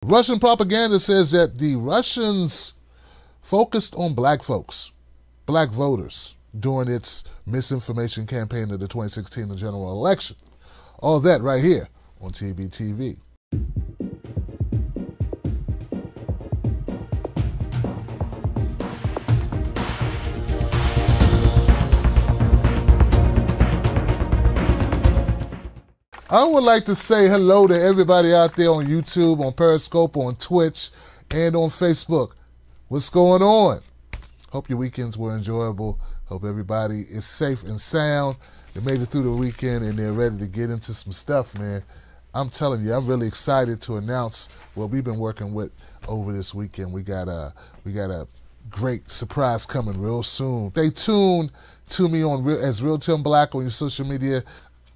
Russian propaganda says that the Russians focused on black folks, black voters, during its misinformation campaign of the 2016 general election. All that right here on TBTV. I would like to say hello to everybody out there on YouTube, on Periscope, on Twitch, and on Facebook. What's going on? Hope your weekends were enjoyable. Hope everybody is safe and sound. They made it through the weekend and they're ready to get into some stuff, man. I'm telling you, I'm really excited to announce what we've been working with over this weekend. We got a great surprise coming real soon. Stay tuned to me on as Real Tim Black on your social media.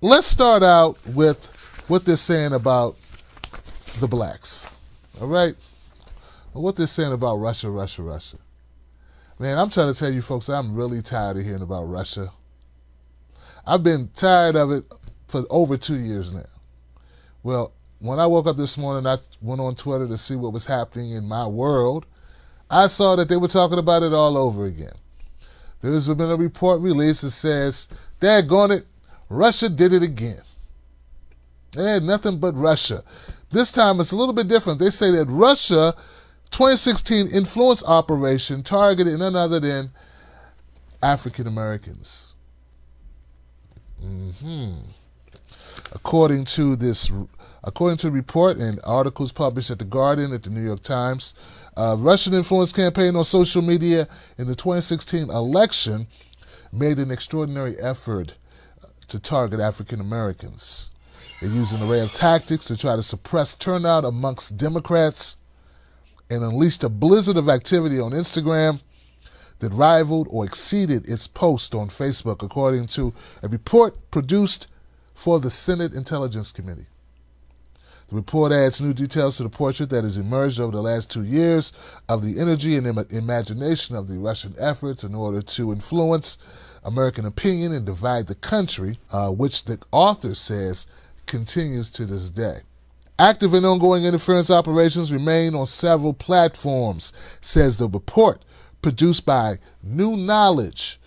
Let's start out with what they're saying about the blacks, all right? What they're saying about Russia. Man, I'm trying to tell you folks, I'm really tired of hearing about Russia. I've been tired of it for over 2 years now. Well, when I woke up this morning, I went on Twitter to see what was happening in my world. I saw that they were talking about it all over again. There's been a report released that says, daggone it, Russia did it again. They had nothing but Russia. This time it's a little bit different. They say that Russia 2016 influence operation targeted none other than African Americans. According to the report and articles published at The Guardian, at the New York Times, Russian influence campaign on social media in the 2016 election made an extraordinary effort to target African Americans. They used an array of tactics to try to suppress turnout amongst Democrats and unleashed a blizzard of activity on Instagram that rivaled or exceeded its post on Facebook, according to a report produced for the Senate Intelligence Committee. The report adds new details to the portrait that has emerged over the last 2 years of the energy and imagination of the Russian efforts in order to influence American opinion and divide the country, which the author says continues to this day. Active and ongoing interference operations remain on several platforms, says the report, produced by New Knowledge,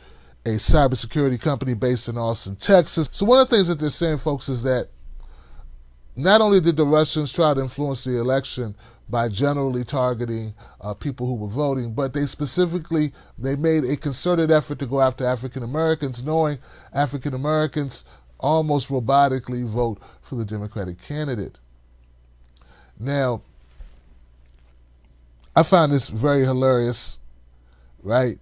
a cybersecurity company based in Austin, Texas. So one of the things that they're saying, folks, is that not only did the Russians try to influence the election by generally targeting people who were voting, but they made a concerted effort to go after African Americans, knowing African Americans almost robotically vote for the Democratic candidate. Now, I find this very hilarious, right?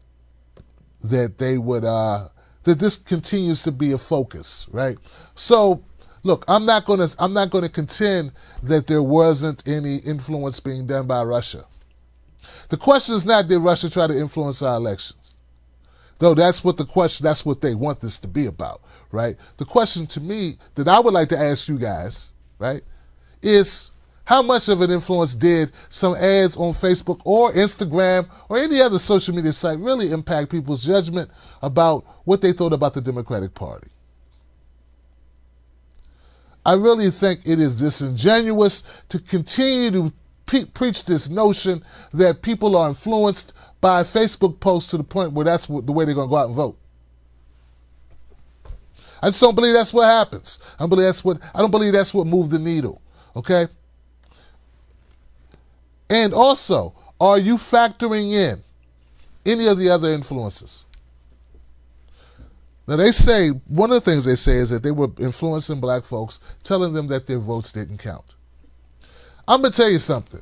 That they would that this continues to be a focus, right? So, look, I'm not going to contend that there wasn't any influence being done by Russia. The question is not, did Russia try to influence our elections? Though that's what they want this to be about, right? The question to me that I would like to ask you guys, right, is how much of an influence did some ads on Facebook or Instagram or any other social media site really impact people's judgment about what they thought about the Democratic Party? I really think it is disingenuous to continue to preach this notion that people are influenced by Facebook posts to the point where that's the way they're going to go out and vote. I just don't believe that's what happens. I don't believe that's what moved the needle. Okay? And also, are you factoring in any of the other influences? Now, they say, one of the things they say is that they were influencing black folks, telling them that their votes didn't count. I'm going to tell you something.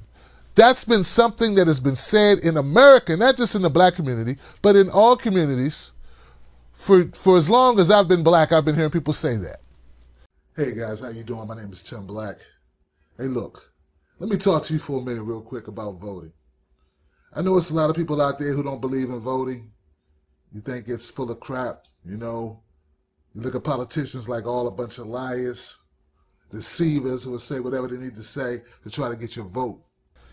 That's been something that has been said in America, not just in the black community, but in all communities. For as long as I've been black, I've been hearing people say that. Hey guys, how you doing? My name is Tim Black. Hey look, let me talk to you for a minute real quick about voting. I know it's a lot of people out there who don't believe in voting. You think it's full of crap, you know. You look at politicians like all a bunch of liars, deceivers who will say whatever they need to say to try to get your vote.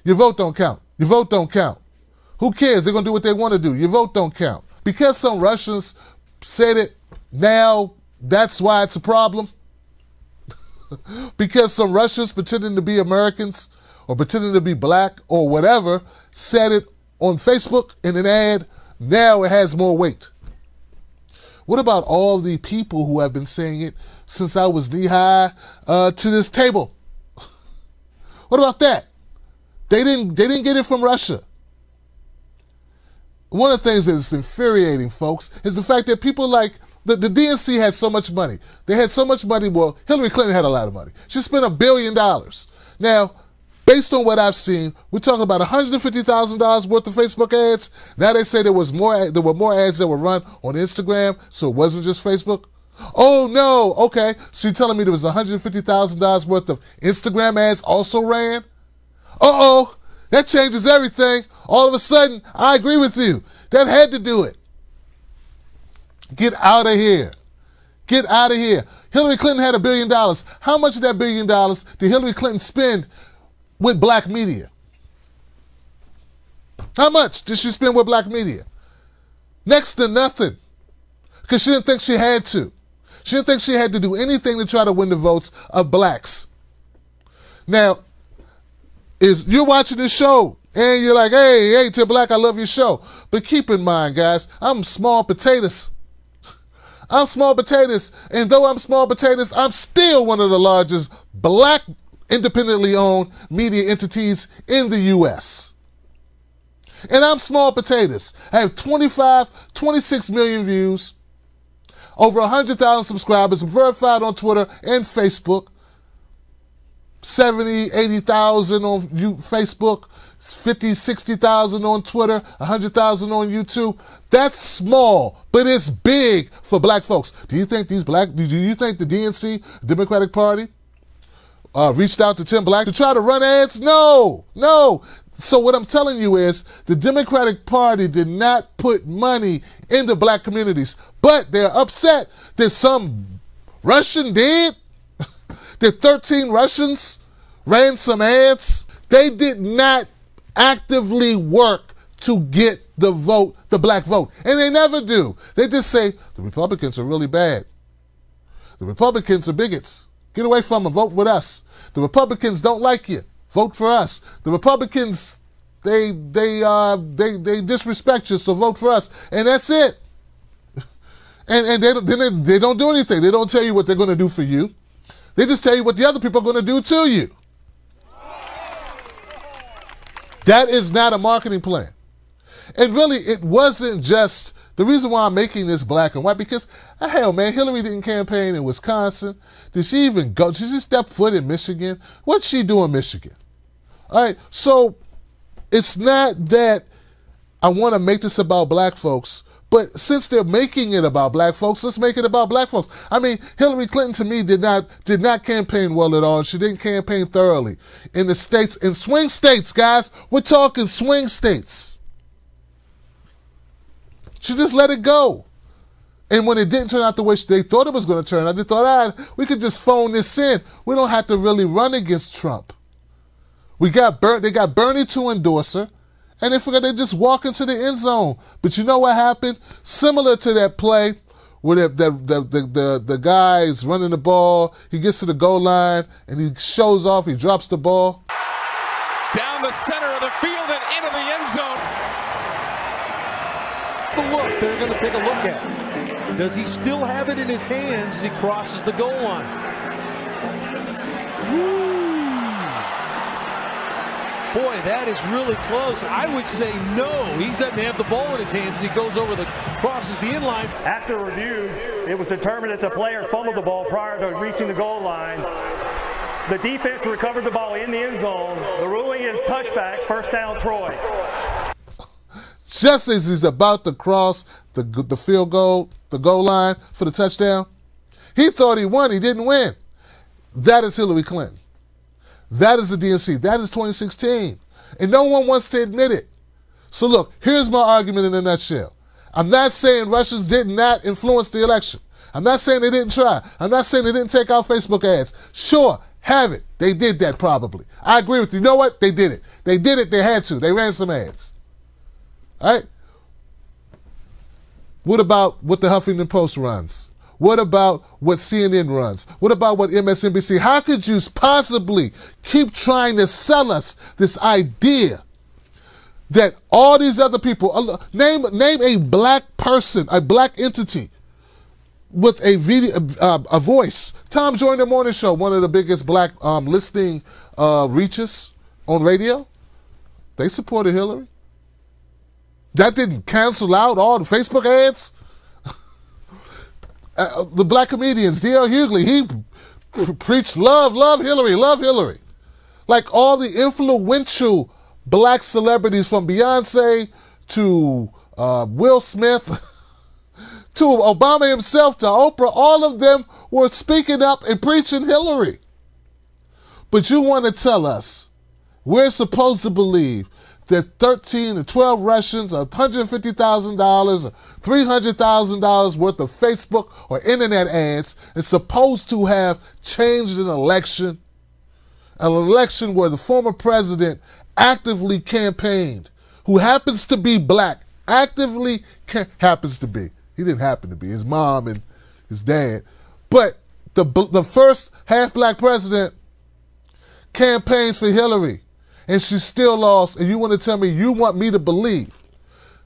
Your vote don't count. Your vote don't count. Who cares? They're going to do what they want to do. Your vote don't count. Because some Russians said it, now that's why it's a problem? Because some Russians pretending to be Americans or pretending to be black or whatever said it on Facebook in an ad, now it has more weight. What about all the people who have been saying it since I was knee-high to this table? What about that? They didn't get it from Russia. One of the things that's infuriating, folks, is the fact that people like the DNC had so much money. They had so much money. Well, Hillary Clinton had a lot of money. She spent $1 billion. Now, based on what I've seen, we're talking about $150,000 worth of Facebook ads. Now they say there were more ads that were run on Instagram, so it wasn't just Facebook. Oh no, okay. So you're telling me there was $150,000 worth of Instagram ads also ran? Uh-oh, that changes everything. All of a sudden, I agree with you. That had to do it. Get out of here. Get out of here. Hillary Clinton had $1 billion. How much of that $1 billion did Hillary Clinton spend with black media? How much did she spend with black media? Next to nothing. Because she didn't think she had to. She didn't think she had to do anything to try to win the votes of blacks. Now, you're watching this show and you're like, hey, Tim Black, I love your show. But keep in mind, guys, I'm small potatoes. I'm small potatoes. And though I'm small potatoes, I'm still one of the largest black independently owned media entities in the U.S. And I'm small potatoes. I have 26 million views, over 100,000 subscribers. I'm verified on Twitter and Facebook. 70, 80,000 on Facebook, 50, 60,000 on Twitter, 100,000 on YouTube. That's small, but it's big for black folks. Do you think the DNC, Democratic Party, reached out to Tim Black to try to run ads? No. So what I'm telling you is the Democratic Party did not put money into black communities, but they're upset that some Russian did. That 13 Russians ran some ads. They did not actively work to get the vote, the black vote. And they never do. They just say, the Republicans are really bad. The Republicans are bigots. Get away from them. Vote with us. The Republicans don't like you. Vote for us. The Republicans, they disrespect you, so vote for us. And that's it. And they don't do anything. They don't tell you what they're going to do for you. They just tell you what the other people are going to do to you. That is not a marketing plan. And really, it wasn't just, the reason why I'm making this black and white, because, hell man, Hillary didn't campaign in Wisconsin. Did she even go? Did she step foot in Michigan? What's she do in Michigan? All right, so it's not that I want to make this about black folks, but since they're making it about black folks, let's make it about black folks. I mean, Hillary Clinton to me did not campaign well at all. She didn't campaign thoroughly in the states, in swing states, guys. We're talking swing states. She just let it go. And when it didn't turn out the way they thought it was going to turn out, they thought, we could just phone this in. We don't have to really run against Trump. They got Bernie to endorse her. And they forgot they just walk into the end zone. But you know what happened? Similar to that play where the guy is running the ball, he gets to the goal line, and he shows off, he drops the ball. Down the center of the field and into the end zone. The look they're going to take a look at. Does he still have it in his hands as he crosses the goal line? Woo. Boy, that is really close. I would say no. He doesn't have the ball in his hands as he goes crosses the in line. After review, it was determined that the player fumbled the ball prior to reaching the goal line. The defense recovered the ball in the end zone. The ruling is touchback, first down, Troy. Just as he's about to cross the field goal, the goal line for the touchdown, he thought he won. He didn't win. That is Hillary Clinton. That is the DNC. That is 2016. And no one wants to admit it. So look, here's my argument in a nutshell. I'm not saying Russians did not influence the election. I'm not saying they didn't try. I'm not saying they didn't take out Facebook ads. Sure, have it. They did that probably. I agree with you. You know what? They did it. They did it. They had to. They ran some ads. All right? What about what the Huffington Post runs? What about what CNN runs? What about what MSNBC? How could you possibly keep trying to sell us this idea that all these other people, name a black person, a black entity with a video, a voice. Tom Joyner Morning Show, one of the biggest black listening reaches on radio. They supported Hillary. That didn't cancel out all the Facebook ads. The black comedians, D.L. Hughley, he preached love Hillary, love Hillary. Like all the influential black celebrities from Beyonce to Will Smith to Obama himself to Oprah, all of them were speaking up and preaching Hillary. But you want to tell us we're supposed to believe that 13 to 12 Russians, $150,000 or $300,000 worth of Facebook or internet ads is supposed to have changed an election where the former president actively campaigned, who happens to be black, happens to be. He didn't happen to be. His mom and his dad. But the first half-black president campaigned for Hillary, and she still lost, and you want to tell me you want me to believe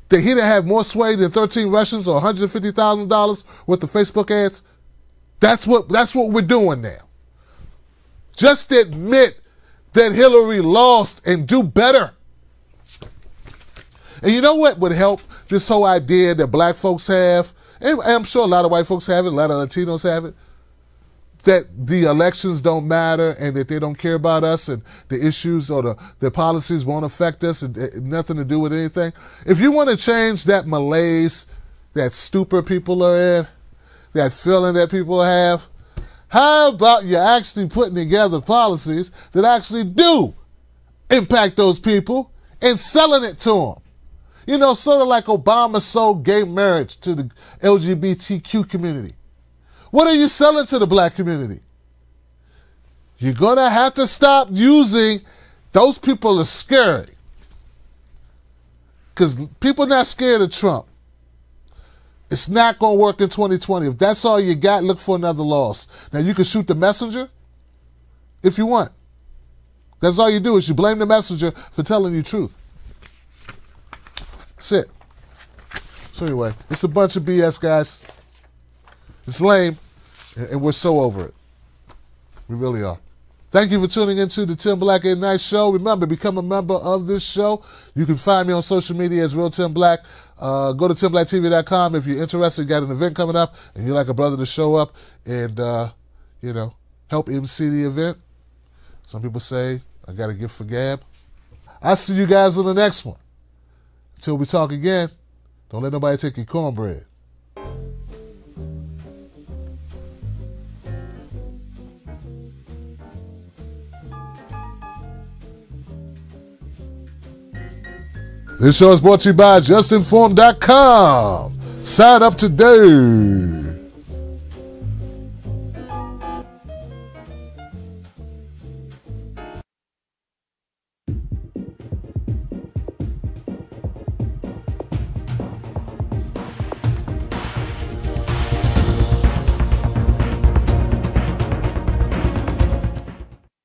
that he didn't have more sway than 13 Russians or $150,000 worth of Facebook ads? That's what we're doing now. Just admit that Hillary lost and do better. And you know what would help this whole idea that black folks have, and I'm sure a lot of white folks have it, a lot of Latinos have it, that the elections don't matter and that they don't care about us and the issues or the policies won't affect us and nothing to do with anything. If you want to change that malaise that stupid people are in, that feeling that people have, how about you actually putting together policies that actually do impact those people and selling it to them? You know, sort of like Obama sold gay marriage to the LGBTQ community. What are you selling to the black community? You're going to have to stop using, those people are scary. Because people are not scared of Trump. It's not going to work in 2020. If that's all you got, look for another loss. Now, you can shoot the messenger if you want. That's all you do is you blame the messenger for telling you truth. That's it. So anyway, it's a bunch of BS, guys. It's lame, and we're so over it. We really are. Thank you for tuning into the Tim Black at Night Show. Remember, become a member of this show. You can find me on social media as Real Tim Black. Go to TimBlackTV.com if you're interested. Got an event coming up, and you'd like a brother to show up and, help MC the event. Some people say, I got a gift for Gab. I'll see you guys on the next one. Until we talk again, don't let nobody take your cornbread. This show is brought to you by JustInformed.com. Sign up today.